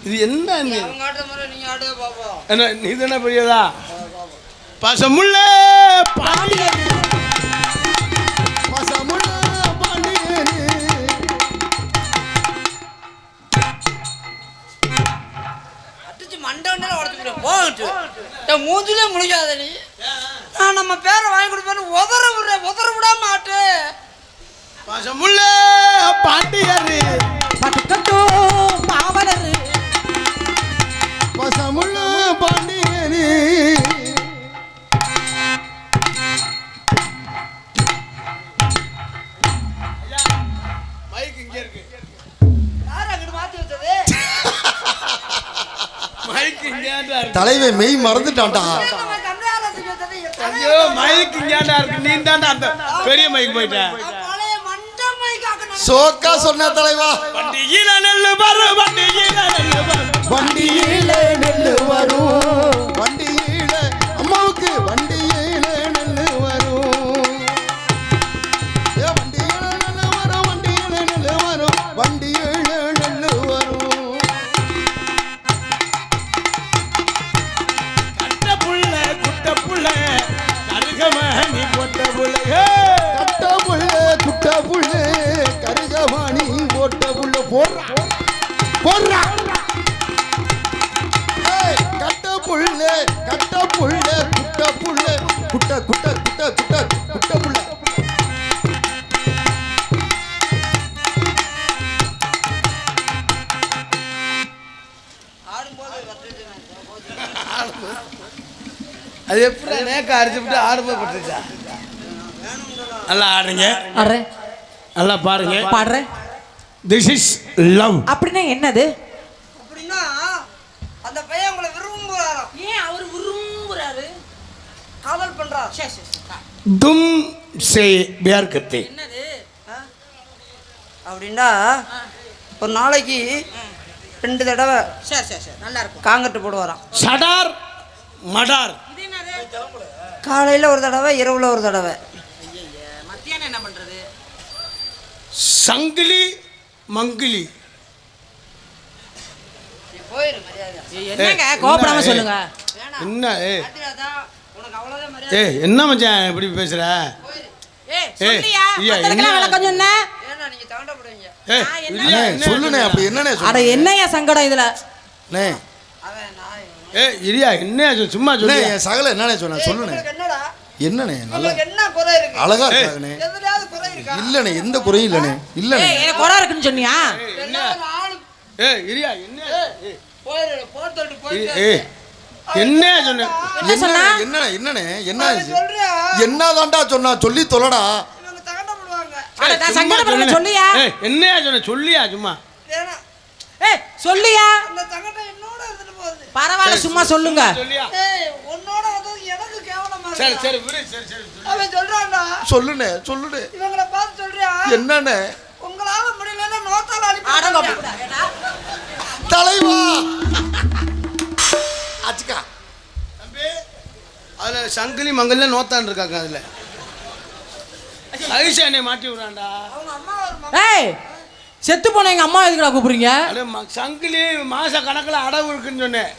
இது என்ன நீ அவங்க ஆடுற மாதிரி நீங்க ஆடுங்க பாப்போம். என்ன இது என்ன பெரியதா பசமுள்ள பாண்டியர் பசமுள்ள பாண்டியரு அடிச்சு மண்டை உடச்சு போகட்டு என் மூஞ்சிலே முடிக்காத நீ. நான் நம்ம பேரை வாங்கி கொடுப்பேன்னு உதற விடாம ஆட்டு. பசமுள்ள பாண்டியரு பாட்டு கட்டும் பாவலரு பசமுள்ள பாண்டியரு மைக் இங்க இருக்கு யார் அங்கிட்டு மாத்தி வச்சது? மைக் இங்கேடா இருக்கு தலைவன் மெய் மறந்துட்டான்டா நம்ம கண்டையால தூக்கி வச்சது என் தலையை ஐயோ மைக் இங்கேடா இருக்கு நீ தான்டா அந்த பெரிய மைக் போயிட்ட நான் பழைய மண்டை மைக்காக்க நினைச்சேன். சோக்கா சொன்ன தலைவா வண்டியில நெல்லு பாரு வண்டியில நெல்லு பாரு வண்டியில நெல்லு வரும் வண்டியில அம்மாவுக்கு வண்டியில நெல்லு வரும் ஏ வண்டியில நெல்லு வரும் வண்டியில நெல்லு வரும் வண்டியில நெல்லு வரும் கட்ட புள்ள குட்ட புள்ள கருகமணி போட்ட புள்ள கட்ட புள்ள குட்ட புள்ள கருகவாணி போட்ட புள்ள போடுறா போடுறா ஏய், கட்ட புள்ள குட்ட புள்ள குட்ட குட்ட குட்ட குட்ட குட்ட புள்ள ஆடும்போது அது எப்படி நேக்க அடிச்சு விட்டு ஆடும்போது பட்டுச்சா நல்லா ஆடுறீங்க அறே நல்லா பாருங்க பாடுறேன் திஸ் இஸ் லவ் அப்படின்னா என்னது? அப்படின்னா அந்த பையன் உங்களை விரும்புறாராம். ஏன் அவர் விரும்புறாரு? காதல் பண்றார். தும் சே பியார் கர்த்தே என்னது? அப்படின்னா ஒரு நாளைக்கு 2 தடவை சரி நல்லா இருக்கும். காங்கட்டு போடுவாராம். சடார் மடார் இது என்னது? காலையில் ஒரு தடவை இரவுல ஒரு தடவை. மத்தியானம் என்ன பண்றது? சங்கிலி மங்கிலி போயிரு மரியாதை. என்னங்க கோபப்படாம சொல்லுங்க. என்ன உனக்கு அவ்வளோதான் மரியாதை. ஏய் என்ன மச்சான் இப்படி பேசுற ஏய் சொல்லியா? ஐயா, மத்ததுக்கெல்லாம் என்ன? விளக்கம் சொன்ன? ஏன்னா நீங்க தகண்டப்படுவீங்க. ஏய் நான் என்ன- இல்லையா, அண்ணே, என்ன சொல்லுண்ணே சொல்ற? அப்படி என்னண்ணே அட சொல்லுண்ணே என்னய்யா சங்கடம் இதுல? அண்ணே, அவன் நான் ஏய் இரியா என்ன சும்மா அண்ணே, சொல்லு என் சகல என்னண்ணே சொன்ன சொல்லுண்ணே உங்களுக்கு என்னடா என்னண்ணே நல்லா உங்களுக்கு என்ன குறை இருக்கு? அழகா இருக்காங்கண்ணே எதுலயாவது குறை இருக்கா? இல்லண்ணே எந்த குறையும் இல்லண்ணே இல்லண்ணே ஏய் எனக்கு குறை இருக்குன்னு சொன்னியா? எல்லாரும் ஆளு ஏய் இரியா என்ன ஏய், போயிரு போட்டு போயிட்டு ஏய் என்ன சொன்ன என்ன சொன்னா? என்னண்ணே என்னண்ணே என்ன அவன் சொல்றியா என்னதான்டா சொன்னா சொல்லி தொலைடா இவங்க தகண்டப்படுவாங்க. அட நான் சங்கடப்படுறேன் சொல்லியா? ஏய் என்னையா சொன்ன சொல்லியா சும்மா ஏன்னா ஏய் சொல்லியா? அந்த தகண்டம் என்னோட இருந்துட்டு போகுது. பரவாயில்ல சும்மா சொல்லுங்க. சொல்லியா ஏய் உன்னோட வந்தது எனக்கு கேவலமா சரி இருக்கு. சரி விடு சரி சரி சொல்லு. அவன் சொல்றான்டா சொல்லுண்ணே சொல்லுண்ணே இவங்களை பார்த்து சொல்றியா என்னண்ணே உங்களால முடியலன்னா நோத்தால அடங்க அனுப்பி தலைவா அச்சுக்கா தம்பி அதுல சங்கிலி மங்கல்ல நோத்தான் இருக்காங்க அதுல ஐஷா என்னை மாட்டி விடுறான்டா அவங்க அம்மா ஒரு ஏய் செத்து போன எங்க அம்மா எதுக்குடா கூப்பிடுறீங்க? அட சங்கிலி மாச கணக்குல அடவு இருக்குன்னு சொன்னேன்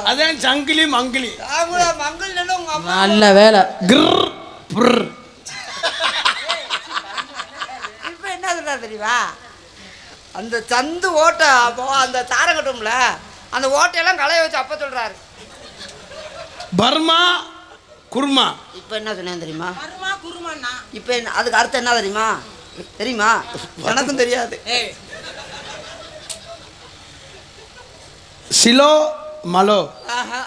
அதான் சங்கிலி மங்கிலி அவங்கள மங்கள் நின்று உங்க அம்மா நல்ல வேலை. கிர் புர் இப்ப என்ன சொல்றா தெரியுமா அந்த சந்து ஓட்டை அப்போ அந்த தாரம் கட்டும்ல அந்த ஓட்டையெல்லாம் களைய வச்சு அப்ப சொல்றாரு. பர்மா குர்மா இப்ப என்ன சொன்னேன் தெரியுமா? கருமா குருமாண்ணா. இப்ப என்ன அதுக்கு அர்த்தம் என்ன தெரியுமா? தெரியுமா? எனக்கும் தெரியாது. ஏய் சிலோ மலோ ஆஹா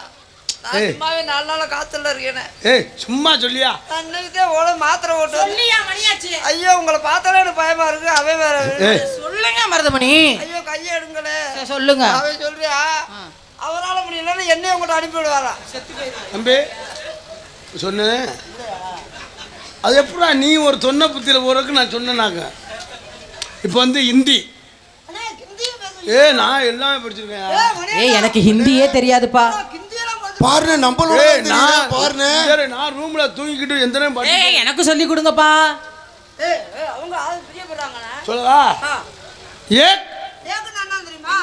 நான் ஏய். சும்மாவே 4 நாளா காத்துல இருக்கேனே. ஏய் சும்மா சொல்லியா நான் இன்னைக்குதான் ஓட மாத்திரை ஓட்டு வந்தேன். சொல்லியா மணியாச்சு ஐயோ உங்களை பார்த்தாலே எனக்கு பயமா இருக்கு. அவன் வேற ஏய் சொல்லுங்க மருதமணி ஐயோ கையை எடுங்களே. சரி, சொல்லுங்க அவன் சொல்றியா அவரால முடியலன்னு என்னைய உங்கள்கிட்ட அனுப்பிவிடுவாரா? தம்பி சொன்னேன் அது எப்படா நீ ஒரு சொன்ன புத்தியில் போறதுக்கு நான் சொன்னேனாங்க இப்போ வந்து ஹிந்தி அண்ணே, ஹிந்தியும் பேசுறீங்க. நான் எல்லாமே படிச்சிருக்கேன் மணி, ஏய் எனக்கு ஹிந்தியே தெரியாதுப்பா ஹிந்தியெல்லாம் படிச்சு- பாருங்க நம்மளோட நான் பாருங்க சரி, நான் ரூம்ல தூங்கிக்கிட்டு எந்த நேரம் படிச்சு ஏய் எனக்கு சொல்லி கொடுங்கப்பா ஏய், ஏய், அவங்க ஆள் பிரியப்படுறாங்கண்ணே. சொல்லவா ஆ. ஏக் ஏக்குன்னா என்ன தெரியுமா?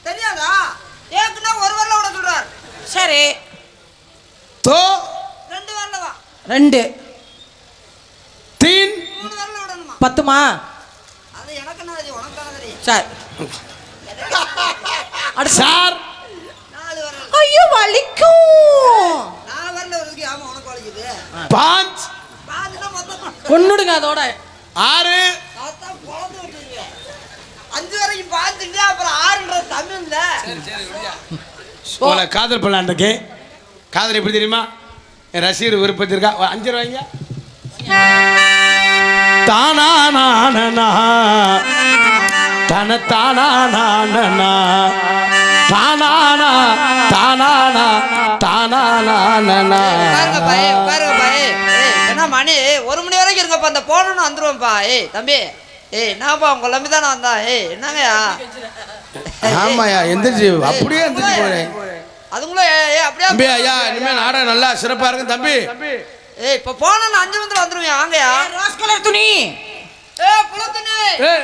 தெரியாதா? ஏக்குன்னா ஒரு வரல விட சொல்றார். சரி தோ 2 வரல வா. 2 தீன் 3 வரல விடணுமா? 10மா அது எனக்கு என்ன தெரியும், உனக்கு தானே தெரியும். சரி அடுத்து சார் 4 வரல. ஐயோ வலிக்கும் 4 வரல வருதுக்கு ஆமா உனக்கு வலிக்குது. பாஞ்ச் பாதினா மொத்தம் கொன்னுடுங்க அதோட 6 அதான் பொழந்து விட்டுருங்க. 5 வரைக்கும் பாத்துட்டு அப்புறம் 6ன்றது தமிழ்ல. உங்களை காதல் பண்ணலான்ட்டு காதல் எப்படி தெரியுமா என் ரசிகர் விருப்பத்திற்கா 5 ரூபாய்ங்க தானா நானா தன தானா நானா தானானா தானானா தானானா உட்காருங்க பாய், உட்காருங்க பாய். ஏய், என்ன மணி 1 மணி வரைக்கும் இருங்கப்பா. அந்த போனோன்னு வந்துருவேன்ப்பா. ஏய் தம்பி, ஏய் என்னப்பா உங்க நம்பி தானே வந்தா? ஏய் என்னங்கயா? ஆமாயா எந்திரிச்சு அப்படியே எந்திரிச்சு போறேன் அதுங்களும் ஏய் அப்படியே தம்பி ஐயா இனிமே நாடகம் நல்லா சிறப்பா இருக்கும் தம்பி ஏய் இப்ப போனோன்னு 5 நிமிஷத்துல வந்துருவேன். வாங்கயா? ரோஸ் கலர் துணி ஏய் புலத்துனே. ஏய்,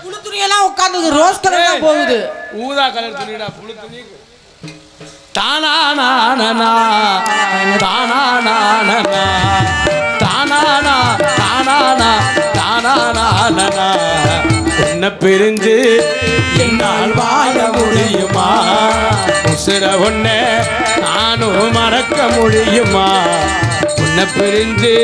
புழு துணி எல்லாம் உட்கார்ந்து ரோஸ் கலர் தான் போகுது ஊதா கலர் துணிடா புழு துணி தானானா தானானா தானானா தானானா தானானா உன்னை பிரிஞ்சு என்னால் வாழ முடியுமா உசுர ஒன்ன நானும் மறக்க முடியுமா உன்னை பிரிஞ்சு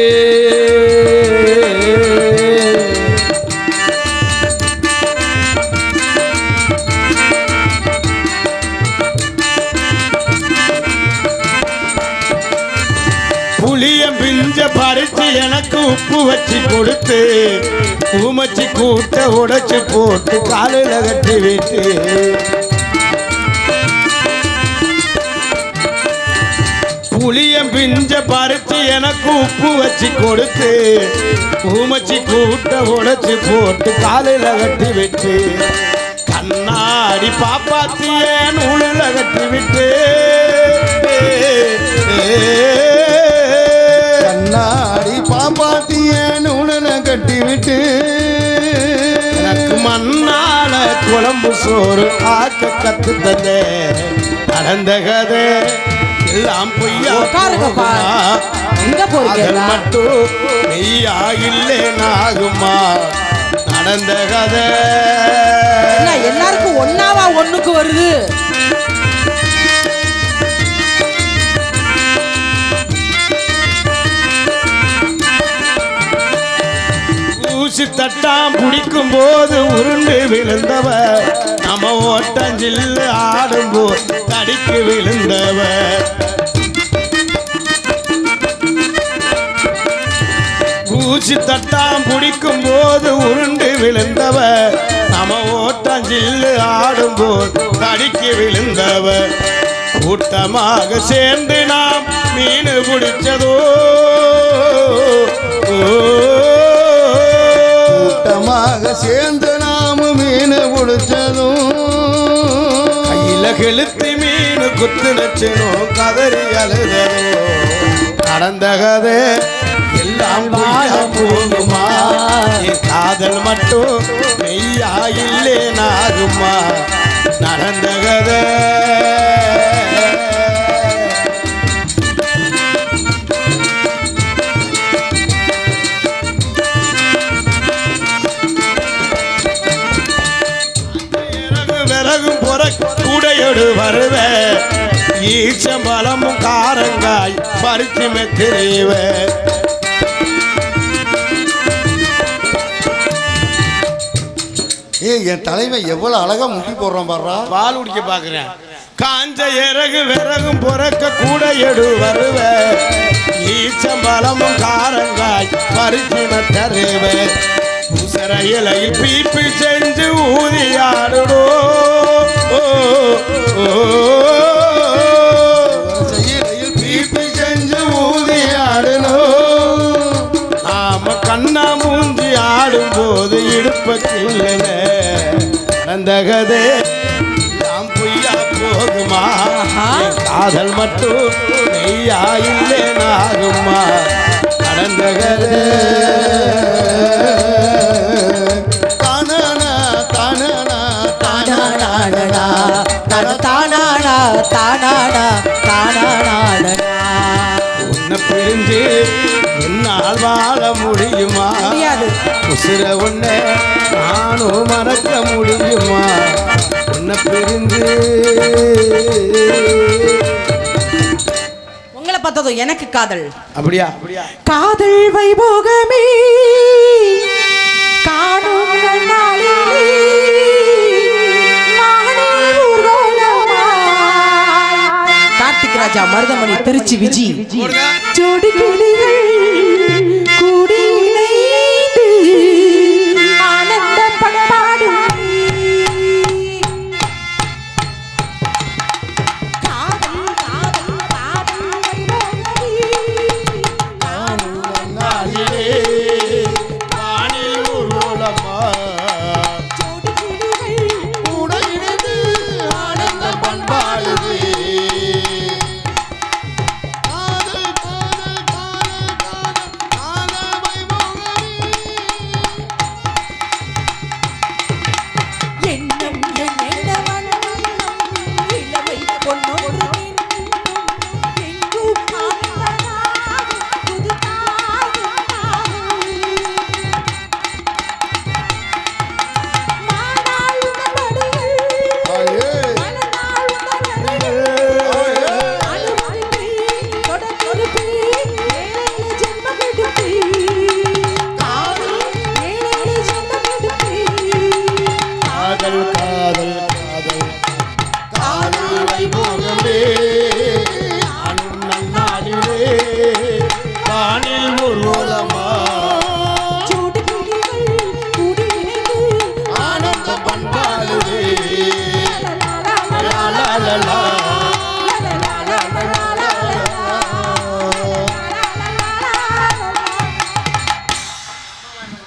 புளியம் பிஞ்ச பறிச்சு எனக்கு உப்பு வச்சு கொடுத்து ஊமச்சி கூட்ட உடைச்சு போட்டு காலையில கட்டி விட்டு புளியம் பிஞ்ச பறிச்சு எனக்கு உப்பு வச்சு கொடுத்து ஊமச்சி கூட்ட உடைச்சு போட்டு காலையில கட்டி விட்டு கண்ணாடி பாப்பாத்திய நூலில் கட்டி விட்டு கண்ணாடி பாப்பாத்திய நூலில் கட்டி விட்டு எனக்கு மண்ணால குழம்பு சோறு ஆக்க கத்து தந்தே நடந்த கதை எல்லாம் பொய்யா உட்காருங்கப்பா. எங்க போறீங்க அதில் எல்லாம்? மட்டும் மெய்யா இல்லை நாகுமா நடந்த கதை என்ன எல்லாருக்கும் ஒன்னாவா ஒண்ணுக்கு வருது ஊசி தட்டாம் பிடிக்கும் போது உருண்டு விழுந்தவ நம்ம ஓட்டஞ்சில்லு ஆடும்போது தடிக்கு விழுந்தவ ஊசி தட்டாம் பிடிக்கும் போது உருண்டு விழுந்தவ நம்ம ஓட்டஞ்சில்லு ஆடும்போது தடிக்கு விழுந்தவ கூட்டமாக சேர்ந்து நாம் மீன் பிடிச்சதோ கூட்டமாக சேர்ந்து நாம மீன் பிடிச்சதும் கையில கெளுத்தி மீன் குத்து நச்சனோ கதறி அழுததோ நடந்த கதை எல்லாம் வாழ போகுமா என் காதல் மட்டும் மெய்யா இல்லே நாகுமா நடந்த கதை விறகும் பொற கூடையோடு வருவ ஈச்சம்பழமும் காரங்காய் பறிச்சு மெத்திரிவ ஏய் என் தலைவன் எவ்வளவு அழகா முட்டி போடுறான் பாடுறா பால் குடிக்க பாக்குறேன் காஞ்ச இறகு விறகும் பொறக்க கூட எடு வருவ ஈச்சம்பழமும் காரங்காய் பறிச்சின தருவே உசர இலையில் பீப்பி செஞ்சு ஊதியாடுடோ இலையில் பீப்பி செஞ்சு ஊதியாடணும் ஆம கண்ணா மூஞ்சி ஆடும்போது இடுப்பக்கில்ல அந்த கதை நாம் பொய்யா போகுமா காதல் மட்டும் மெய்யா இல்லை நாகுமா நடந்த கதை தானானா தானானா தானாடா தானாடா தானாடா தானாடா உன்னை பிரிஞ்சு என்னால் வாழ முடியுமா முடியாது. உசிர உன்னை நானும் மறக்க முடியுமா உன்னை பிரிஞ்சு உங்களை பார்த்ததும் எனக்கு காதல் அப்படியா காதல் வைபோகமே காணும் நாளிலே மானில் ஊர்வலமாய். கார்த்திக் ராஜா மருதமணி திருச்சி விஜி ஜோடி கிளிகள் கூடி இணைந்து ஆனந்த பண்பாடும் காதல் காதல் காதல் வைபோகமே காணும் நாளிலே வானில் ஊர்வலமா ஜோடி கிளிகள் கூட இணைந்து ஆனந்த பண்பாடுது காதல் காதல் காதல் காதல் காதல் வைபோகமே எண்ணம் என்னவன் இளமை பொன்னொன்று எங்கும் ஆனந்தமாக புதுதாக மாநாள் உணர்வடிகள் மலநாள் உணர்வடிகள் அனுமதி தொடர்பி ஏழை ஜென்மம் எடுப்பி காதல் ஏழை ஜென்மம் எடுப்பி காதல் காதல் காதல் காதல் வைபோகமே அணும் நன்னாளிலே வானில் ஊர்வலமா ஜோடி கிளிகள் கூடி இணைந்து ஆனந்த பண்பாடுதே லா, லா, லா, லா, லா லா லா